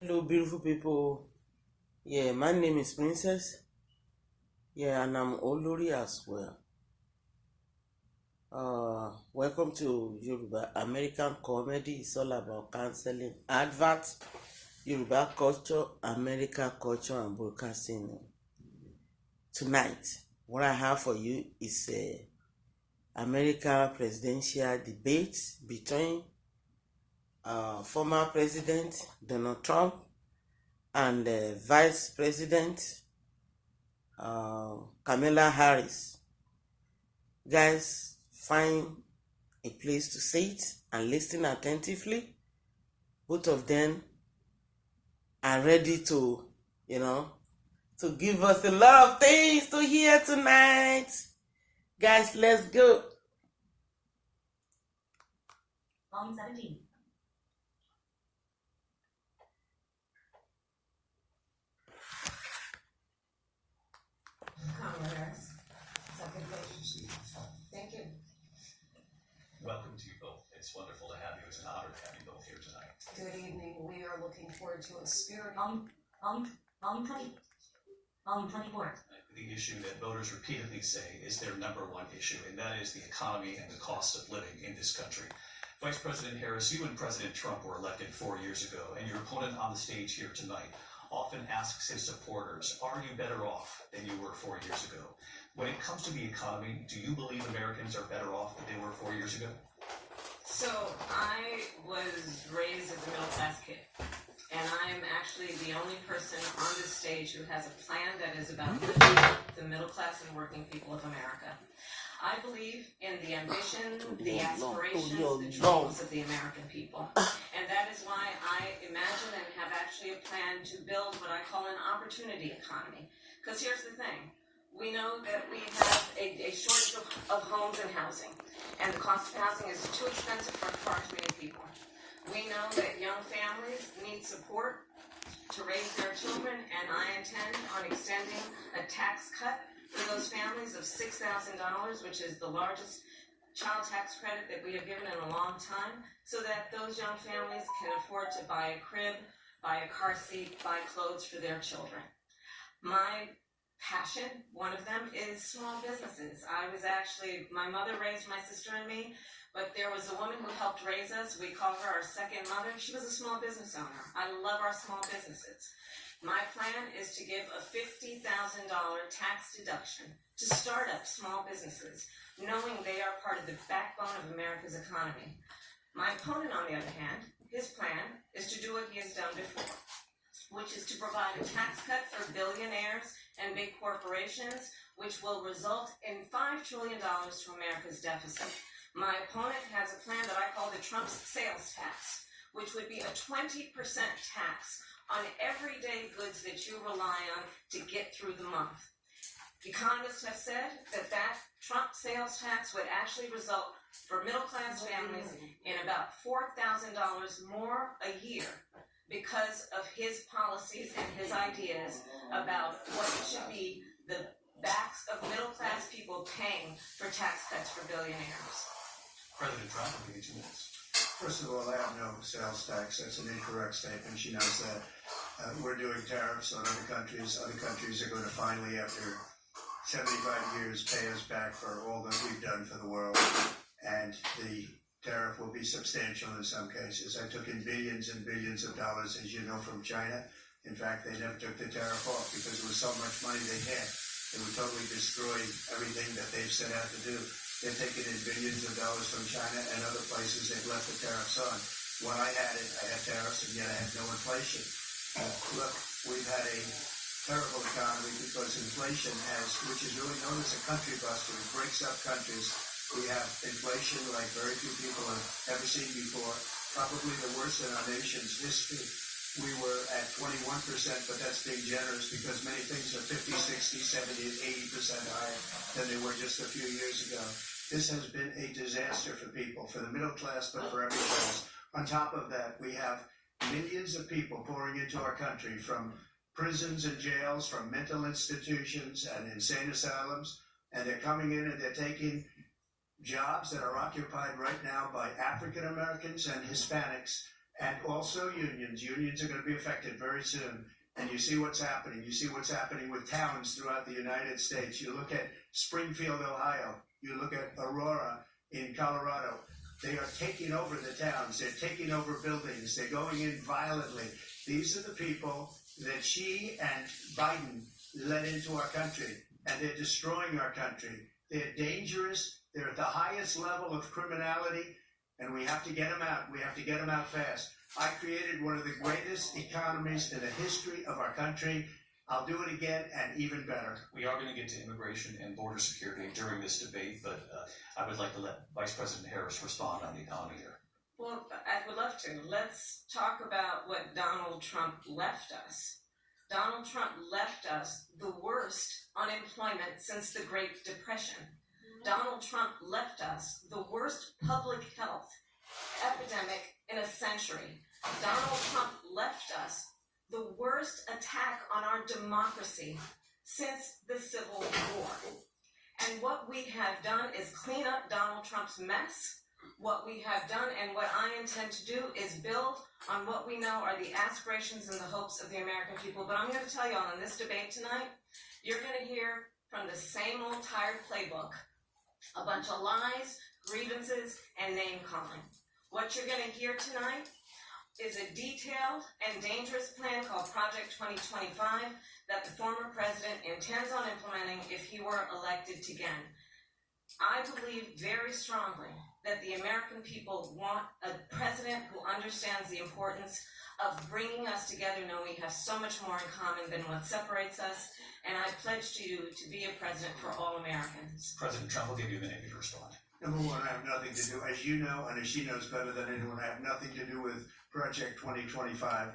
Hello, beautiful people. Yeah, my name is Princess. Yeah, and I'm Olori as well. Welcome to Yoruba American Comedy. It's all about counseling, advert, Yoruba culture, American culture, and broadcasting. Tonight, what I have for you is a American presidential debate between former President Donald Trump and Vice President Kamala Harris. Guys, find a place to sit and listen attentively. Both of them are ready to, to give us a lot of things to hear tonight. Guys, let's go. Volume 17. Kamala Harris, second page. Thank you. Welcome to you both. It's wonderful to have you. It's an honor to have you both here tonight. Good evening. We are looking forward to a spirit. Volume 24. The issue that voters repeatedly say is their number one issue, and that is the economy and the cost of living in this country. Vice President Harris, you and President Trump were elected 4 years ago, and your opponent on the stage here tonight often asks his supporters, are you better off than you were 4 years ago? When it comes to the economy, do you believe Americans are better off than they were 4 years ago? So I was raised as a middle-class kid, and I'm actually the only person on this stage who has a plan that is about lifting up the middle class and working people of America. I believe in the ambition, the aspirations, the dreams of the American people. And that is why I imagine and have actually a plan to build what I call an opportunity economy. Because here's the thing. We know that we have a shortage of homes and housing. And the cost of housing is too expensive for far too many people. We know that young families need support to raise their children, and I intend on extending a tax cut for those families of $6,000, which is the largest child tax credit that we have given in a long time, so that those young families can afford to buy a crib, buy a car seat, buy clothes for their children. My passion, one of them, is small businesses. My mother raised my sister and me, but there was a woman who helped raise us. We call her our second mother. She was a small business owner. I love our small businesses. My plan is to give a $50,000 tax deduction to start up small businesses, knowing they are part of the backbone of America's economy. My opponent, on the other hand, his plan is to do what he has done before, which is to provide a tax cut for billionaires and big corporations, which will result in $5 trillion to America's deficit. My opponent has a plan that I call the Trump sales tax, which would be a 20% tax on everyday goods that you rely on to get through the month. Economists have said that Trump sales tax would actually result for middle-class families in about $4,000 more a year because of his policies and his ideas about what should be the backs of middle-class people paying for tax cuts for billionaires. President Trump, will give you 2 minutes. First of all, I have no sales tax. That's an incorrect statement. She knows that. We're doing tariffs on other countries. Other countries are going to finally, after 75 years, pay us back for all that we've done for the world. And the tariff will be substantial in some cases. I took in billions and billions of dollars, as you know, from China. In fact, they never took the tariff off because there was so much money they had. They would totally destroy everything that they've set out to do. They've taken in billions of dollars from China and other places. They've left the tariffs on. When I had it, I had tariffs, and yet I had no inflation. Look, we've had a terrible economy because inflation which is really known as a country buster. It breaks up countries. We have inflation like very few people have ever seen before, probably the worst in our nation's history. We were at 21%, but that's being generous because many things are 50, 60, 70, and 80% higher than they were just a few years ago. This has been a disaster for people, for the middle class, but for everyone else. On top of that, we have millions of people pouring into our country from prisons and jails, from mental institutions and insane asylums, and they're coming in and they're taking jobs that are occupied right now by African Americans and Hispanics, And also unions. Unions are going to be affected very soon. And you see what's happening. You see what's happening with towns throughout the United States. You look at Springfield, Ohio. You look at Aurora in Colorado. They are taking over the towns. They're taking over buildings. They're going in violently. These are the people that Xi and Biden led into our country, and they're destroying our country. They're dangerous. They're at the highest level of criminality, and we have to get them out. We have to get them out fast. I created one of the greatest economies in the history of our country. I'll do it again and even better. We are going to get to immigration and border security during this debate, but I would like to let Vice President Harris respond on the economy here. Well, I would love to. Let's talk about what Donald Trump left us. Donald Trump left us the worst unemployment since the Great Depression. Donald Trump left us the worst public health epidemic in a century. Donald Trump left us the worst attack on our democracy since the Civil War. And what we have done is clean up Donald Trump's mess. What we have done and what I intend to do is build on what we know are the aspirations and the hopes of the American people. But I'm going to tell you all in this debate tonight, you're going to hear from the same old tired playbook, a bunch of lies, grievances, and name-calling. What you're going to hear tonight is a detailed and dangerous plan called Project 2025 that the former president intends on implementing if he were elected again. I believe very strongly that the American people want a president who understands the importance of bringing us together, knowing we have so much more in common than what separates us, and I pledge to you to be a president for all Americans. President Trump will give you a minute to respond. Number one, I have nothing to do, as you know, and as she knows better than anyone, I have nothing to do with Project 2025.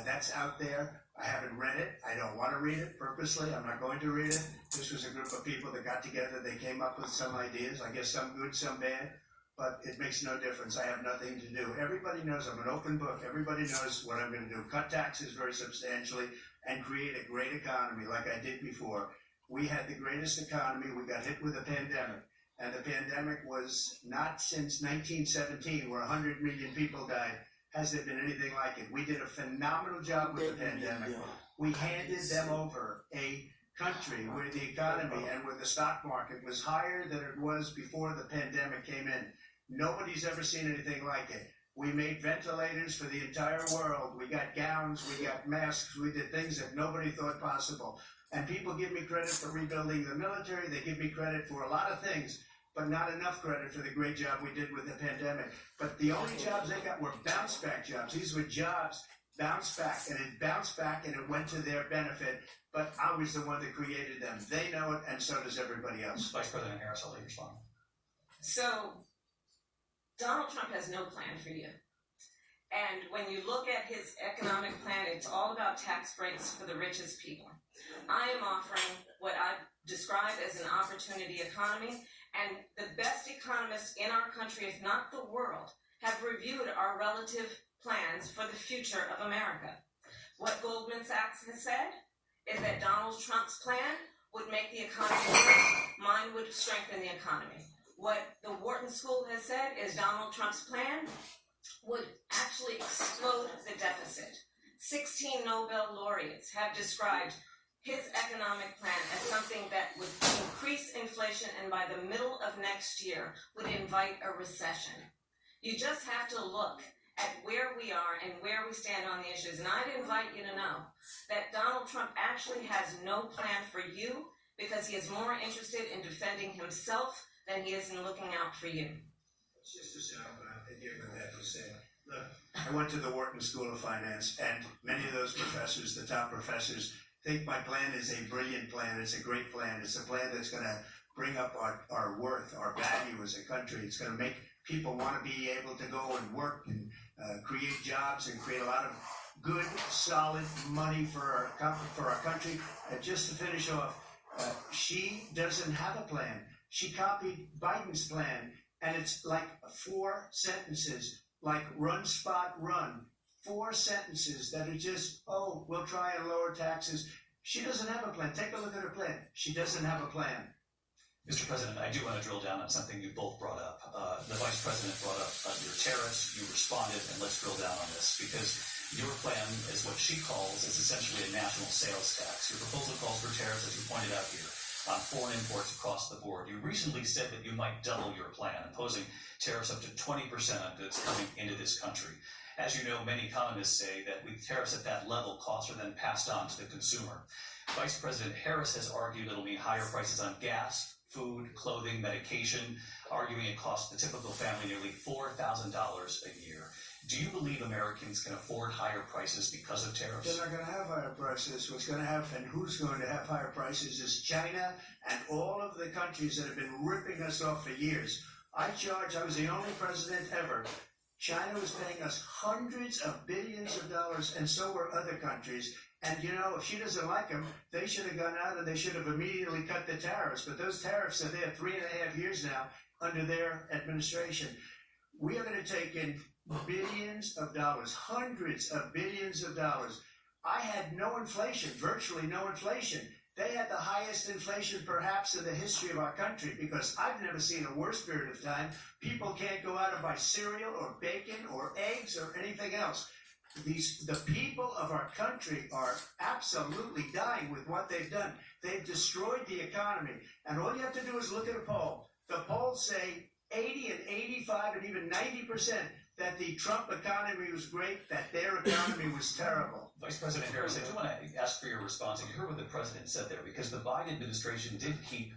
That's out there. I haven't read it. I don't want to read it purposely. I'm not going to read it. This was a group of people that got together. They came up with some ideas. I guess some good, some bad. But it makes no difference. I have nothing to do. Everybody knows I'm an open book. Everybody knows what I'm going to do. Cut taxes very substantially and create a great economy like I did before. We had the greatest economy. We got hit with a pandemic. And the pandemic was not since 1917 where 100 million people died. Has there been anything like it? We did a phenomenal job with the pandemic. We handed them over a country where the economy and where the stock market was higher than it was before the pandemic came in. Nobody's ever seen anything like it. We made ventilators for the entire world. We got gowns, we got masks, we did things that nobody thought possible. And people give me credit for rebuilding the military. They give me credit for a lot of things, but not enough credit for the great job we did with the pandemic. But the only jobs they got were bounce back jobs. These were jobs bounced back, and it bounced back and it went to their benefit. But I was the one that created them. They know it, and so does everybody else. Vice President Harris, I'll let you respond. So, Donald Trump has no plan for you. And when you look at his economic plan, it's all about tax breaks for the richest people. I am offering what I describe as an opportunity economy, and the best economists in our country, if not the world, have reviewed our relative plans for the future of America. What Goldman Sachs has said is that Donald Trump's plan would make the economy worse, mine would strengthen the economy. What the Wharton School has said is Donald Trump's plan would actually explode the deficit. 16 Nobel laureates have described his economic plan as something that would increase inflation and by the middle of next year would invite a recession. You just have to look at where we are and where we stand on the issues. And I'd invite you to know that Donald Trump actually has no plan for you because he is more interested in defending himself than he is in looking out for you. It's just to sound and hear what that was saying. Look, I went to the Wharton School of Finance, and many of those professors, the top professors, think my plan is a brilliant plan. It's a great plan. It's a plan that's going to bring up our worth, our value as a country. It's going to make people want to be able to go and work and create jobs and create a lot of good, solid money for our country. And just to finish off, she doesn't have a plan. She copied Biden's plan, and it's like 4 sentences, like run, spot, run. 4 sentences that are just, oh, we'll try and lower taxes. She doesn't have a plan. Take a look at her plan. She doesn't have a plan. Mr. President, I do want to drill down on something you both brought up. The Vice President brought up your tariffs, you responded, and let's drill down on this because your plan is what she calls is essentially a national sales tax. Your proposal calls for tariffs, as you pointed out here, on foreign imports across the board. You recently said that you might double your plan, imposing tariffs up to 20% on goods coming into this country. As you know, many economists say that with tariffs at that level, costs are then passed on to the consumer. Vice President Harris has argued it'll mean higher prices on gas, food, clothing, medication, arguing it costs the typical family nearly $4,000 a year. Do you believe Americans can afford higher prices because of tariffs? They're not going to have higher prices. What's going to have and who's going to have higher prices is China and all of the countries that have been ripping us off for years. I was the only president ever. China was paying us hundreds of billions of dollars, and so were other countries. And, if she doesn't like them, they should have gone out and they should have immediately cut the tariffs. But those tariffs are there 3.5 years now under their administration. We are going to take in billions of dollars, hundreds of billions of dollars. I had no inflation, virtually no inflation. They had the highest inflation perhaps in the history of our country because I've never seen a worse period of time. People can't go out and buy cereal or bacon or eggs or anything else. The people of our country are absolutely dying with what they've done. They've destroyed the economy. And all you have to do is look at a poll. The polls say 80 and 85 and even 90% that the Trump economy was great, that their economy was terrible. Vice President Harris, I do want to ask for your response. You heard what the president said there, because the Biden administration did keep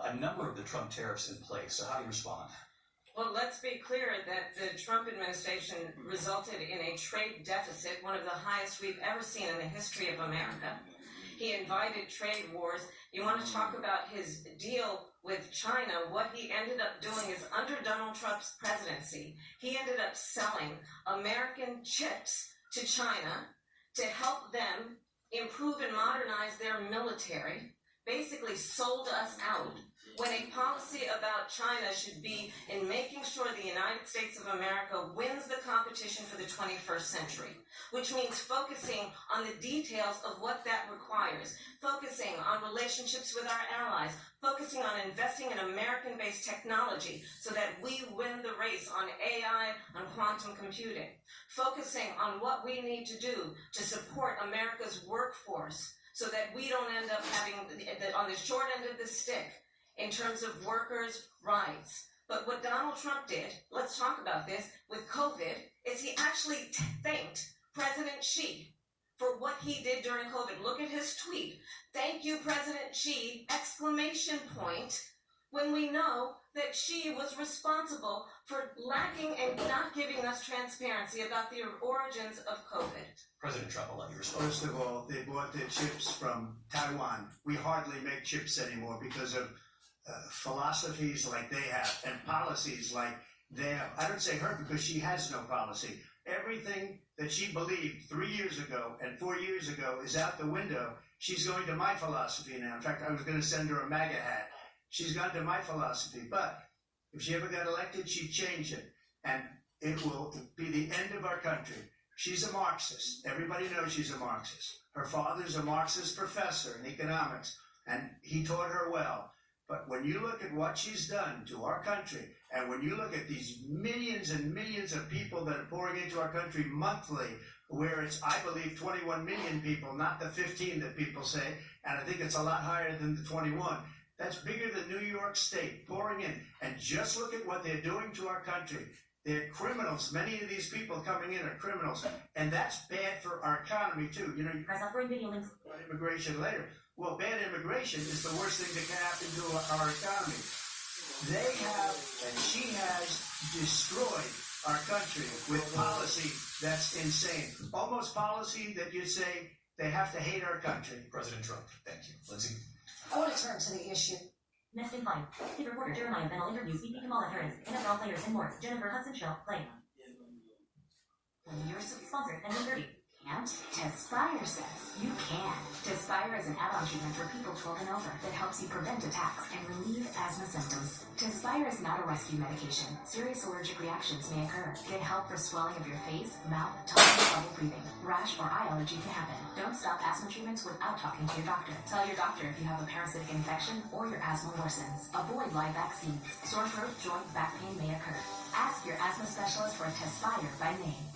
a number of the Trump tariffs in place. So how do you respond? Well, let's be clear that the Trump administration resulted in a trade deficit, one of the highest we've ever seen in the history of America. He invited trade wars. You want to talk about his deal with China? What he ended up doing is under Donald Trump's presidency, he ended up selling American chips to China to help them improve and modernize their military, basically sold us out. When a policy about China should be in making sure the United States of America wins the competition for the 21st century, which means focusing on the details of what that requires, focusing on relationships with our allies, focusing on investing in American-based technology so that we win the race on AI, on quantum computing, focusing on what we need to do to support America's workforce so that we don't end up having, on the short end of the stick, in terms of workers' rights. But what Donald Trump did, let's talk about this, with COVID, is he actually thanked President Xi for what he did during COVID. Look at his tweet. Thank you, President Xi, exclamation point, when we know that Xi was responsible for lacking and not giving us transparency about the origins of COVID. President Trump, I'll let you respond. First of all, they bought their chips from Taiwan. We hardly make chips anymore because of philosophies like they have and policies like they have. I don't say her because she has no policy. Everything that she believed 3 years ago and 4 years ago is out the window. She's going to my philosophy now. In fact, I was going to send her a MAGA hat. She's gone to my philosophy. But if she ever got elected, she'd change it. And it will be the end of our country. She's a Marxist. Everybody knows she's a Marxist. Her father's a Marxist professor in economics, and he taught her well. But when you look at what she's done to our country, and when you look at these millions and millions of people that are pouring into our country monthly, where it's, I believe, 21 million people, not the 15 that people say, and I think it's a lot higher than the 21. That's bigger than New York State pouring in. And just look at what they're doing to our country. They're criminals. Many of these people coming in are criminals. And that's bad for our economy, too. You know, you press up for video links about immigration later. Well, bad immigration is the worst thing that can happen to our economy. They have, and she has, destroyed our country with policy that's insane. Almost policy that you'd say they have to hate our country. President Trump, thank you. Lindsay? I want to turn to the issue. Next in line, Kid reporter Jeremiah Bennell interviews VP Kamala Harris, NFL players and more. Jennifer Hudson Show, play. You're sponsored and 30. And Tespire says you can. Tespire is an add-on treatment for people 12 and over that helps you prevent attacks and relieve asthma symptoms. Tespire is not a rescue medication. Serious allergic reactions may occur. Get help for swelling of your face, mouth, tongue, trouble breathing. Rash or eye allergy can happen. Don't stop asthma treatments without talking to your doctor. Tell your doctor if you have a parasitic infection or your asthma worsens. Avoid live vaccines. Sore throat, joint, back pain may occur. Ask your asthma specialist for a Tespire by name.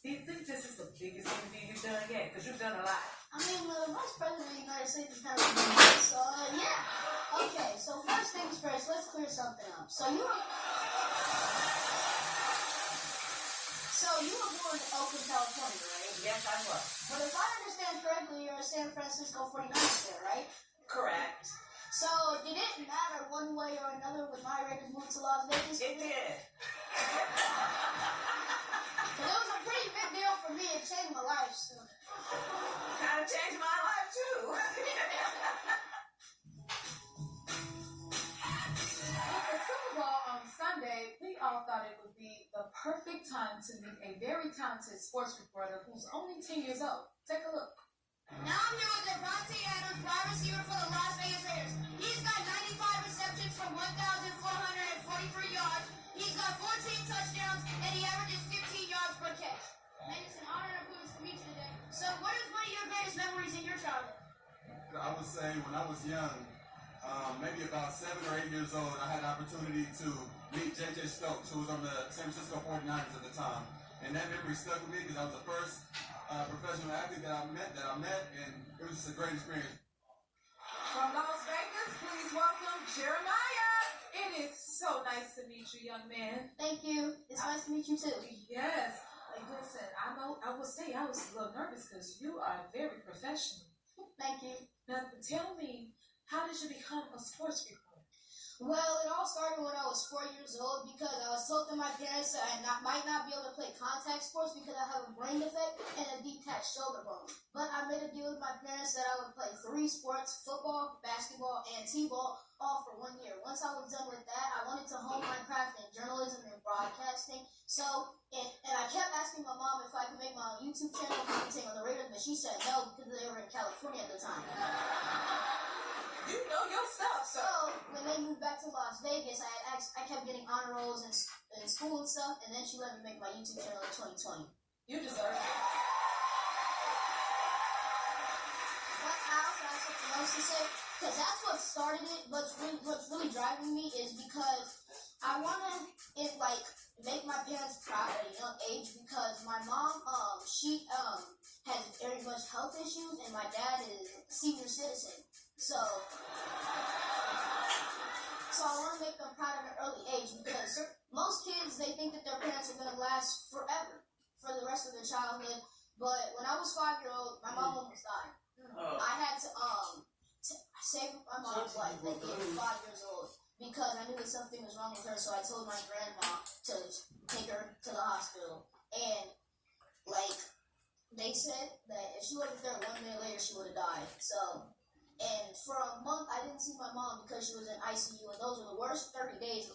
Do you think this is the biggest interview you've done yet? Because you've done a lot. I mean, the Vice President of the United States is kind of big, so yeah. Okay, so first things first, let's clear something up. So you were born in Oakland, California, right? Yes, I was. But if I understand correctly, you're a San Francisco 49ers fan, right? Correct. So did it matter one way or another when my Raiders moved to Las Vegas? It did. But it was a pretty big deal for me. It changed my life. So. Kind of changed my life, too. With the Super Bowl on Sunday, we all thought it would be the perfect time to meet a very talented sports reporter who's only 10 years old. Take a look. Now I'm here with Devontae Adams, wide receiver for the Las Vegas Raiders. He's got 95 receptions for 1,443 yards. He's got 14 touchdowns, and he averages 15 yards per catch. And it's an honor and a privilege to meet you today. So what is one of your greatest memories in your childhood? I would say when I was young, maybe about 7 or 8 years old, I had the opportunity to meet J.J. Stokes, who was on the San Francisco 49ers at the time. And that memory stuck with me because I was the first professional athlete that I met, and it was just a great experience. From Las Vegas, please welcome Jeremiah. It is so nice to meet you, young man. Thank you. It's nice to meet you too. Yes. Listen, I was a little nervous because you are very professional. Thank you. Now, tell me, how did you become a sports reporter? Well, it all started when I was 4 years old because I was told to my parents that I might not be able to play contact sports because I have a brain defect and a detached shoulder bone. But I made a deal with my parents that I would play 3 sports, football, basketball, and t-ball, all for 1 year. Once I was done with that, I wanted to hone my craft in journalism and broadcasting. So, and I kept asking my mom if I could make my own YouTube channel commenting on the Raiders, but she said no because they were in California at the time. You know your stuff, So when they moved back to Las Vegas, I kept getting honor rolls in school and stuff, and then she let me make my YouTube channel in 2020. You deserve it. What else? I have something else to say because that's what started it. What's really driving me is because I want to make my parents proud at a young age because my mom she has very much health issues and my dad is a senior citizen. So I want to make them proud at an early age because most kids, they think that their parents are going to last forever for the rest of their childhood. But when I was 5-year-old, my mom almost died. I had to save my mom's life at the age of 5 years old because I knew that something was wrong with her. So I told my grandma to take her to the hospital. And they said that if she wasn't there 1 minute later, she would have died. And for a month, I didn't see my mom because she was in ICU, and those were the worst 30 days